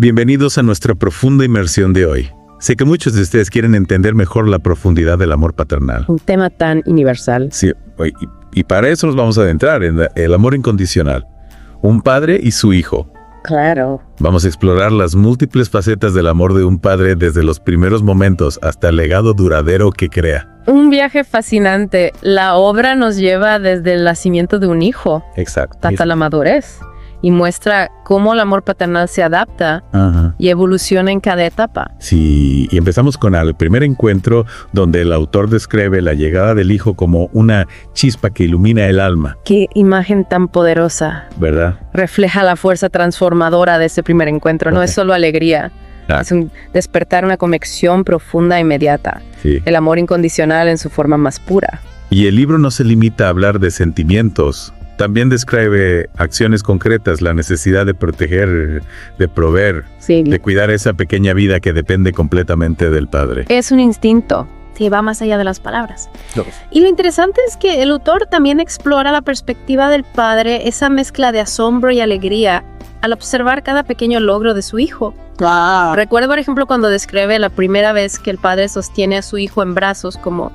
Bienvenidos a nuestra profunda inmersión de hoy. Sé que muchos de ustedes quieren entender mejor la profundidad del amor paternal. Un tema tan universal. Sí, y para eso nos vamos a adentrar en el amor incondicional. Un padre y su hijo. Claro. Vamos a explorar las múltiples facetas del amor de un padre desde los primeros momentos hasta el legado duradero que crea. Un viaje fascinante. La obra nos lleva desde el nacimiento de un hijo. Exacto. Hasta la madurez. Y muestra cómo el amor paternal se adapta y evoluciona en cada etapa. Sí, y empezamos con el primer encuentro donde el autor describe la llegada del hijo como una chispa que ilumina el alma. Qué imagen tan poderosa. ¿Verdad? Refleja la fuerza transformadora de ese primer encuentro. No es solo alegría. Es un despertar, una conexión profunda e inmediata. Sí. El amor incondicional en su forma más pura. Y el libro no se limita a hablar de sentimientos. También describe acciones concretas, la necesidad de proteger, de proveer, de cuidar esa pequeña vida que depende completamente del padre. Es un instinto. Sí, va más allá de las palabras. Y lo interesante es que el autor también explora la perspectiva del padre, esa mezcla de asombro y alegría al observar cada pequeño logro de su hijo. Recuerdo, por ejemplo, cuando describe la primera vez que el padre sostiene a su hijo en brazos, como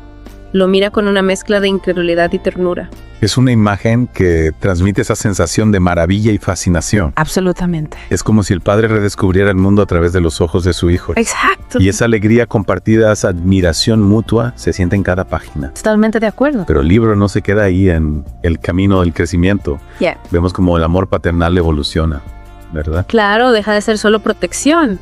lo mira con una mezcla de incredulidad y ternura. Es una imagen que transmite esa sensación de maravilla y fascinación. Absolutamente. Es como si el padre redescubriera el mundo a través de los ojos de su hijo. Exacto. Y esa alegría compartida, esa admiración mutua, se siente en cada página. Totalmente de acuerdo. Pero el libro no se queda ahí en el camino del crecimiento. Vemos como el amor paternal evoluciona, ¿verdad? Claro, deja de ser solo protección.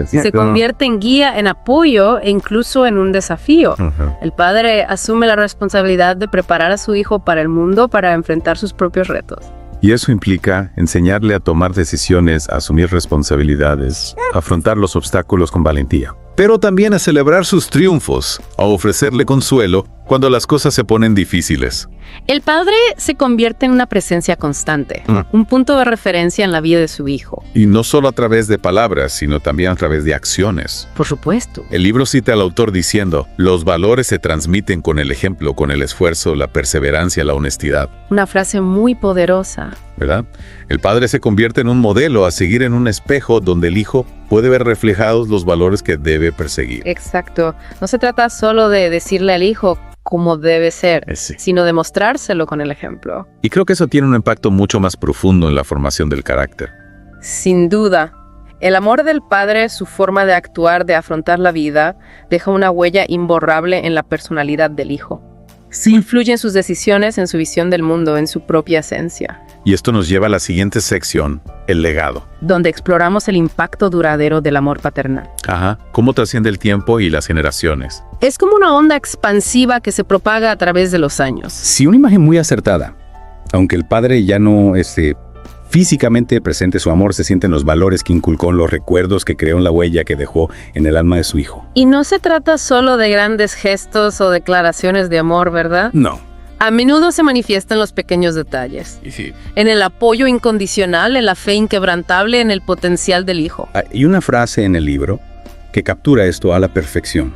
Se convierte en guía, en apoyo e incluso en un desafío. El padre asume la responsabilidad de preparar a su hijo para el mundo, para enfrentar sus propios retos. Y eso implica enseñarle a tomar decisiones, a asumir responsabilidades, a afrontar los obstáculos con valentía. Pero también a celebrar sus triunfos, a ofrecerle consuelo cuando las cosas se ponen difíciles. El padre se convierte en una presencia constante, un punto de referencia en la vida de su hijo. Y no solo a través de palabras, sino también a través de acciones. Por supuesto. El libro cita al autor diciendo, los valores se transmiten con el ejemplo, con el esfuerzo, la perseverancia, la honestidad. Una frase muy poderosa. ¿Verdad? El padre se convierte en un modelo a seguir, en un espejo donde el hijo puede ver reflejados los valores que debe perseguir. Exacto. No se trata solo de decirle al hijo cómo debe ser, sino de mostrárselo con el ejemplo. Y creo que eso tiene un impacto mucho más profundo en la formación del carácter. Sin duda. El amor del padre, su forma de actuar, de afrontar la vida, deja una huella imborrable en la personalidad del hijo. Influye en sus decisiones, en su visión del mundo, en su propia esencia. Y esto nos lleva a la siguiente sección, el legado. Donde exploramos el impacto duradero del amor paternal. Cómo trasciende el tiempo y las generaciones. Es como una onda expansiva que se propaga a través de los años. Sí, una imagen muy acertada. Aunque el padre ya no físicamente presente su amor, se sienten los valores que inculcó, los recuerdos que creó, en la huella que dejó en el alma de su hijo. Y no se trata solo de grandes gestos o declaraciones de amor, ¿verdad? No. A menudo se manifiesta en los pequeños detalles. En el apoyo incondicional, en la fe inquebrantable, en el potencial del hijo. Hay una frase en el libro que captura esto a la perfección.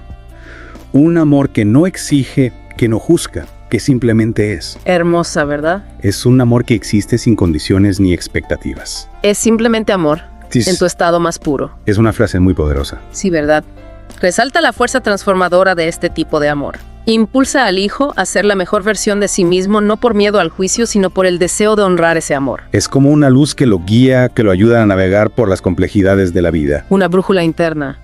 Un amor que no exige, que no juzga, que simplemente es. Hermosa, ¿verdad? Es un amor que existe sin condiciones ni expectativas. Es simplemente amor, en tu estado más puro. Es una frase muy poderosa. Sí, ¿verdad? Resalta la fuerza transformadora de este tipo de amor. Impulsa al hijo a ser la mejor versión de sí mismo, no por miedo al juicio, sino por el deseo de honrar ese amor. Es como una luz que lo guía, que lo ayuda a navegar por las complejidades de la vida. Una brújula interna.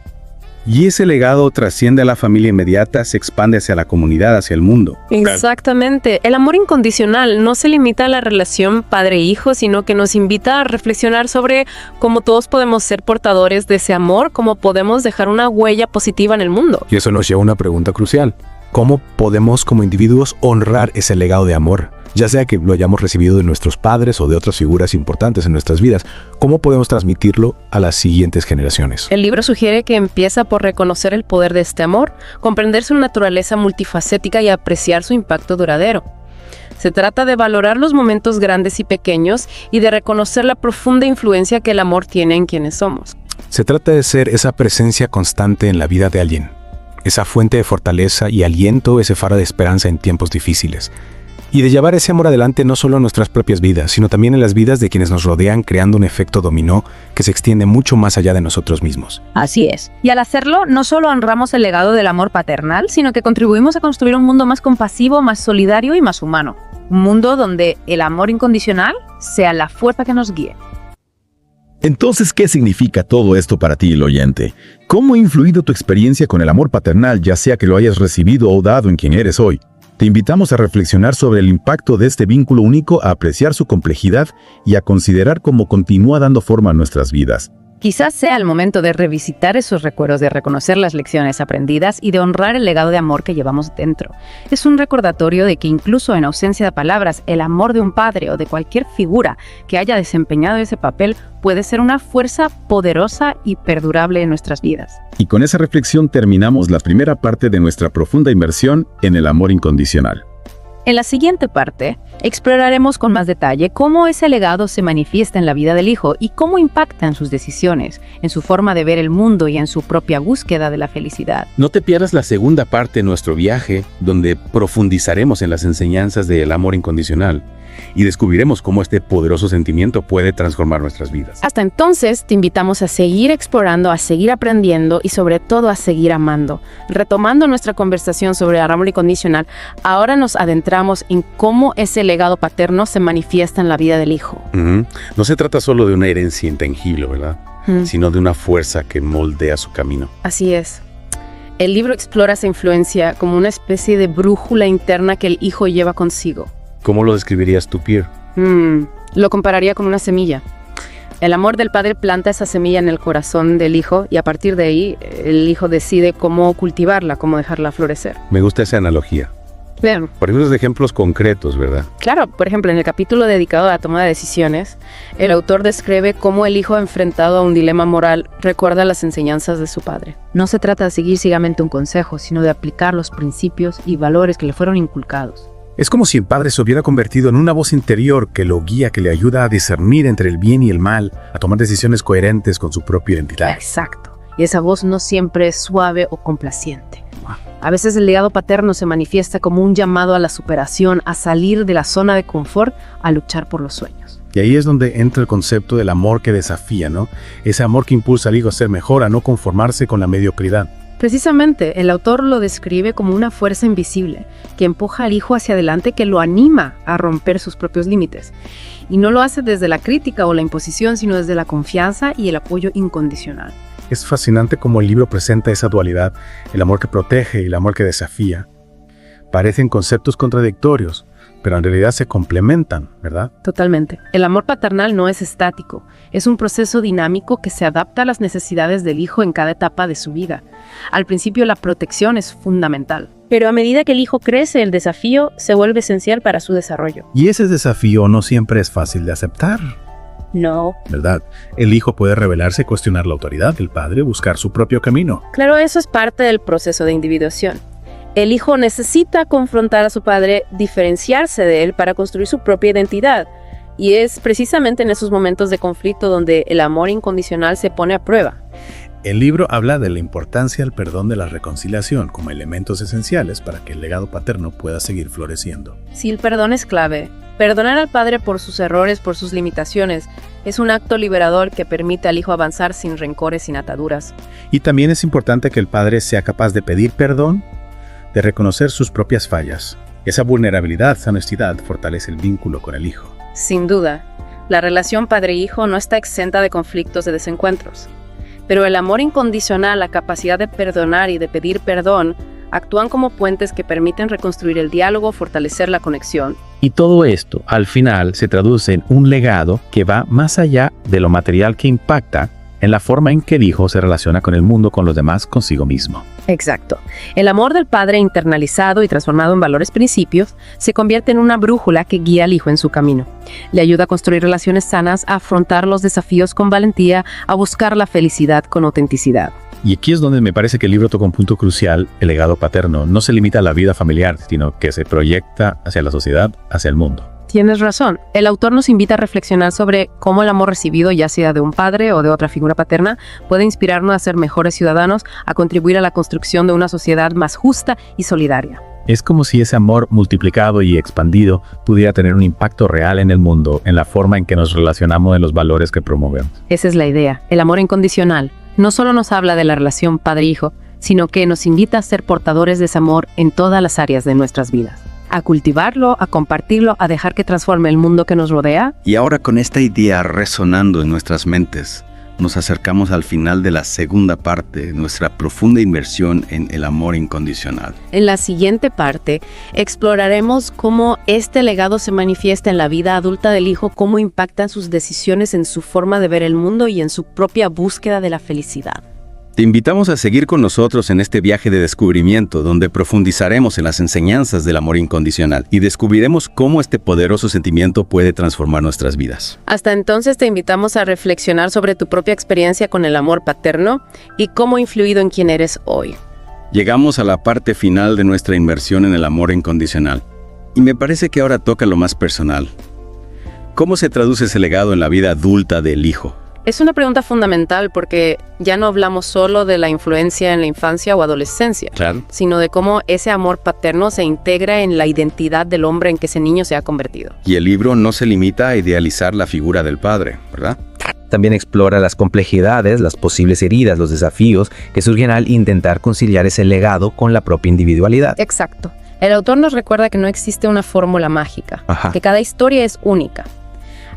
Y ese legado trasciende a la familia inmediata, se expande hacia la comunidad, hacia el mundo. Exactamente. El amor incondicional no se limita a la relación padre-hijo, sino que nos invita a reflexionar sobre cómo todos podemos ser portadores de ese amor, cómo podemos dejar una huella positiva en el mundo. Y eso nos lleva a una pregunta crucial. ¿Cómo podemos como individuos honrar ese legado de amor? Ya sea que lo hayamos recibido de nuestros padres o de otras figuras importantes en nuestras vidas, ¿cómo podemos transmitirlo a las siguientes generaciones? El libro sugiere que empieza por reconocer el poder de este amor, comprender su naturaleza multifacética y apreciar su impacto duradero. Se trata de valorar los momentos grandes y pequeños y de reconocer la profunda influencia que el amor tiene en quienes somos. Se trata de ser esa presencia constante en la vida de alguien, esa fuente de fortaleza y aliento, ese faro de esperanza en tiempos difíciles. y de llevar ese amor adelante no solo en nuestras propias vidas, sino también en las vidas de quienes nos rodean, creando un efecto dominó que se extiende mucho más allá de nosotros mismos. Así es. Y al hacerlo, no solo honramos el legado del amor paternal, sino que contribuimos a construir un mundo más compasivo, más solidario y más humano. Un mundo donde el amor incondicional sea la fuerza que nos guíe. Entonces, ¿qué significa todo esto para ti, el oyente? ¿Cómo ha influido tu experiencia con el amor paternal, ya sea que lo hayas recibido o dado en quien eres hoy? Te invitamos a reflexionar sobre el impacto de este vínculo único, a apreciar su complejidad y a considerar cómo continúa dando forma a nuestras vidas. Quizás sea el momento de revisitar esos recuerdos, de reconocer las lecciones aprendidas y de honrar el legado de amor que llevamos dentro. Es un recordatorio de que incluso en ausencia de palabras, el amor de un padre o de cualquier figura que haya desempeñado ese papel puede ser una fuerza poderosa y perdurable en nuestras vidas. Y con esa reflexión terminamos la primera parte de nuestra profunda inmersión en el amor incondicional. En la siguiente parte, exploraremos con más detalle cómo ese legado se manifiesta en la vida del hijo y cómo impacta en sus decisiones, en su forma de ver el mundo y en su propia búsqueda de la felicidad. No te pierdas la segunda parte de nuestro viaje, donde profundizaremos en las enseñanzas del amor incondicional y descubriremos cómo este poderoso sentimiento puede transformar nuestras vidas. Hasta entonces, te invitamos a seguir explorando, a seguir aprendiendo y sobre todo a seguir amando. Retomando nuestra conversación sobre el amor incondicional, ahora nos adentramos en cómo ese legado paterno se manifiesta en la vida del hijo. No se trata solo de una herencia intangible, ¿verdad? Sino de una fuerza que moldea su camino. Así es. El libro explora esa influencia como una especie de brújula interna que el hijo lleva consigo. ¿Cómo lo describirías tú, Pierre? Lo compararía con una semilla. El amor del padre planta esa semilla en el corazón del hijo y a partir de ahí el hijo decide cómo cultivarla, cómo dejarla florecer. Me gusta esa analogía. Bien. Por ejemplo, ejemplos concretos, ¿verdad? Claro, por ejemplo, en el capítulo dedicado a la toma de decisiones, el autor describe cómo el hijo enfrentado a un dilema moral recuerda las enseñanzas de su padre. No se trata de seguir ciegamente un consejo, sino de aplicar los principios y valores que le fueron inculcados. Es como si el padre se hubiera convertido en una voz interior que lo guía, que le ayuda a discernir entre el bien y el mal, a tomar decisiones coherentes con su propia identidad. Exacto. Y esa voz no siempre es suave o complaciente. A veces el legado paterno se manifiesta como un llamado a la superación, a salir de la zona de confort, a luchar por los sueños. Y ahí es donde entra el concepto del amor que desafía, ¿no? Ese amor que impulsa al hijo a ser mejor, a no conformarse con la mediocridad. Precisamente, el autor lo describe como una fuerza invisible que empuja al hijo hacia adelante, que lo anima a romper sus propios límites. Y no lo hace desde la crítica o la imposición, sino desde la confianza y el apoyo incondicional. Es fascinante cómo el libro presenta esa dualidad, el amor que protege y el amor que desafía. Parecen conceptos contradictorios, pero en realidad se complementan, ¿verdad? Totalmente. El amor paternal no es estático, es un proceso dinámico que se adapta a las necesidades del hijo en cada etapa de su vida. Al principio la protección es fundamental, pero a medida que el hijo crece, el desafío se vuelve esencial para su desarrollo. Y ese desafío no siempre es fácil de aceptar, No. ¿verdad? El hijo puede rebelarse, cuestionar la autoridad del padre, buscar su propio camino. Claro, eso es parte del proceso de individuación. El hijo necesita confrontar a su padre, diferenciarse de él para construir su propia identidad. Y es precisamente en esos momentos de conflicto donde el amor incondicional se pone a prueba. El libro habla de la importancia del perdón, de la reconciliación como elementos esenciales para que el legado paterno pueda seguir floreciendo. Sí, el perdón es clave. Perdonar al padre por sus errores, por sus limitaciones, es un acto liberador que permite al hijo avanzar sin rencores, sin ataduras. Y también es importante que el padre sea capaz de pedir perdón, de reconocer sus propias fallas. Esa vulnerabilidad, esa honestidad fortalece el vínculo con el hijo. Sin duda, la relación padre-hijo no está exenta de conflictos, de desencuentros. Pero el amor incondicional, la capacidad de perdonar y de pedir perdón, actúan como puentes que permiten reconstruir el diálogo, fortalecer la conexión. Y todo esto, al final, se traduce en un legado que va más allá de lo material, que impacta en la forma en que el hijo se relaciona con el mundo, con los demás, consigo mismo. Exacto. El amor del padre internalizado y transformado en valores principios se convierte en una brújula que guía al hijo en su camino. Le ayuda a construir relaciones sanas, a afrontar los desafíos con valentía, a buscar la felicidad con autenticidad. Y aquí es donde me parece que el libro toca un punto crucial. El legado paterno no se limita a la vida familiar, sino que se proyecta hacia la sociedad, hacia el mundo. Tienes razón. El autor nos invita a reflexionar sobre cómo el amor recibido, ya sea de un padre o de otra figura paterna, puede inspirarnos a ser mejores ciudadanos, a contribuir a la construcción de una sociedad más justa y solidaria. Es como si ese amor multiplicado y expandido pudiera tener un impacto real en el mundo, en la forma en que nos relacionamos, en los valores que promovemos. Esa es la idea. El amor incondicional no solo nos habla de la relación padre-hijo, sino que nos invita a ser portadores de ese amor en todas las áreas de nuestras vidas. A cultivarlo, a compartirlo, a dejar que transforme el mundo que nos rodea. Y ahora, con esta idea resonando en nuestras mentes, nos acercamos al final de la segunda parte, nuestra profunda inmersión en el amor incondicional. En la siguiente parte, exploraremos cómo este legado se manifiesta en la vida adulta del hijo, cómo impactan sus decisiones en su forma de ver el mundo y en su propia búsqueda de la felicidad. Te invitamos a seguir con nosotros en este viaje de descubrimiento, donde profundizaremos en las enseñanzas del amor incondicional y descubriremos cómo este poderoso sentimiento puede transformar nuestras vidas. Hasta entonces te invitamos a reflexionar sobre tu propia experiencia con el amor paterno y cómo ha influido en quién eres hoy. Llegamos a la parte final de nuestra inmersión en el amor incondicional, y me parece que ahora toca lo más personal. ¿Cómo se traduce ese legado en la vida adulta del hijo? Es una pregunta fundamental porque ya no hablamos solo de la influencia en la infancia o adolescencia, Claro. sino de cómo ese amor paterno se integra en la identidad del hombre en que ese niño se ha convertido. Y el libro no se limita a idealizar la figura del padre, ¿verdad? También explora las complejidades, las posibles heridas, los desafíos que surgen al intentar conciliar ese legado con la propia individualidad. Exacto. El autor nos recuerda que no existe una fórmula mágica, Ajá. que cada historia es única.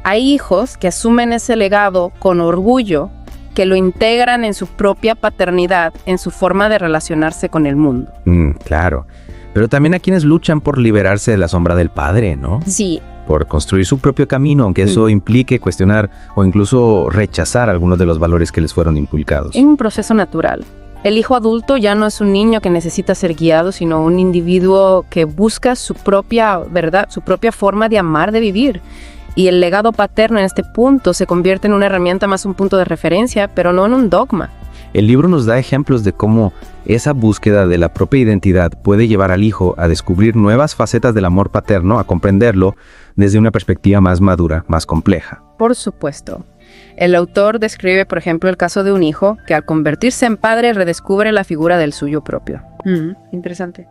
Hay hijos que asumen ese legado con orgullo, que lo integran en su propia paternidad, en su forma de relacionarse con el mundo. Claro. Pero también a quienes luchan por liberarse de la sombra del padre, ¿no? Sí, Por construir su propio camino, aunque eso implique cuestionar o incluso rechazar algunos de los valores que les fueron inculcados. es un proceso natural. El hijo adulto ya no es un niño que necesita ser guiado, sino un individuo que busca su propia verdad, su propia forma de amar, de vivir. Y el legado paterno en este punto se convierte en una herramienta más un punto de referencia, pero no en un dogma. El libro nos da ejemplos de cómo esa búsqueda de la propia identidad puede llevar al hijo a descubrir nuevas facetas del amor paterno, a comprenderlo desde una perspectiva más madura, más compleja. Por supuesto. El autor describe, por ejemplo, el caso de un hijo que al convertirse en padre redescubre la figura del suyo propio. Interesante.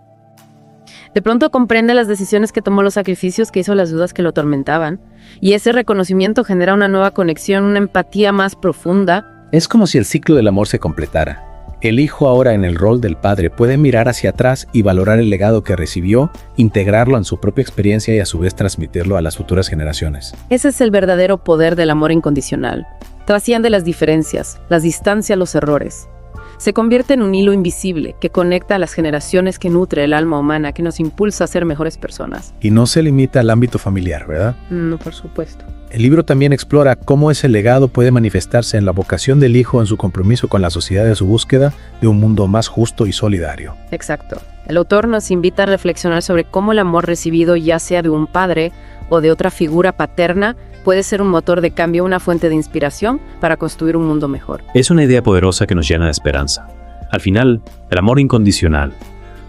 De pronto comprende las decisiones que tomó, los sacrificios que hizo, las dudas que lo atormentaban. Y ese reconocimiento genera una nueva conexión, una empatía más profunda. Es como si el ciclo del amor se completara. El hijo ahora en el rol del padre puede mirar hacia atrás y valorar el legado que recibió, integrarlo en su propia experiencia y a su vez transmitirlo a las futuras generaciones. Ese es el verdadero poder del amor incondicional. Trasciende las diferencias, las distancias, los errores. Se convierte en un hilo invisible que conecta a las generaciones, que nutre el alma humana, que nos impulsa a ser mejores personas. Y no se limita al ámbito familiar, ¿verdad? No, por supuesto. El libro también explora cómo ese legado puede manifestarse en la vocación del hijo en su compromiso con la sociedad de su búsqueda de un mundo más justo y solidario. Exacto. El autor nos invita a reflexionar sobre cómo el amor recibido, ya sea de un padre o de otra figura paterna, puede ser un motor de cambio, una fuente de inspiración para construir un mundo mejor. Es una idea poderosa que nos llena de esperanza. Al final, el amor incondicional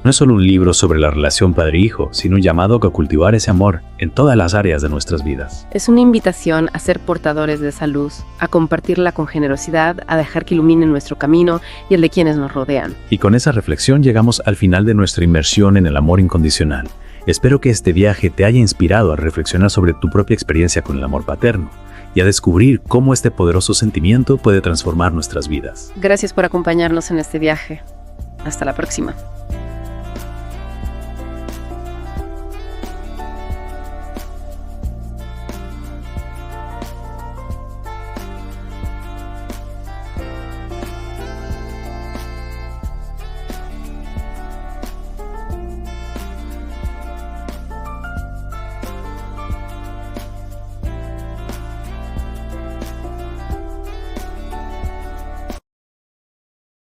no es solo un libro sobre la relación padre-hijo, sino un llamado a cultivar ese amor en todas las áreas de nuestras vidas. Es una invitación a ser portadores de esa luz, a compartirla con generosidad, a dejar que ilumine nuestro camino y el de quienes nos rodean. Y con esa reflexión llegamos al final de nuestra inmersión en el amor incondicional. Espero que este viaje te haya inspirado a reflexionar sobre tu propia experiencia con el amor paterno y a descubrir cómo este poderoso sentimiento puede transformar nuestras vidas. Gracias por acompañarnos en este viaje. Hasta la próxima.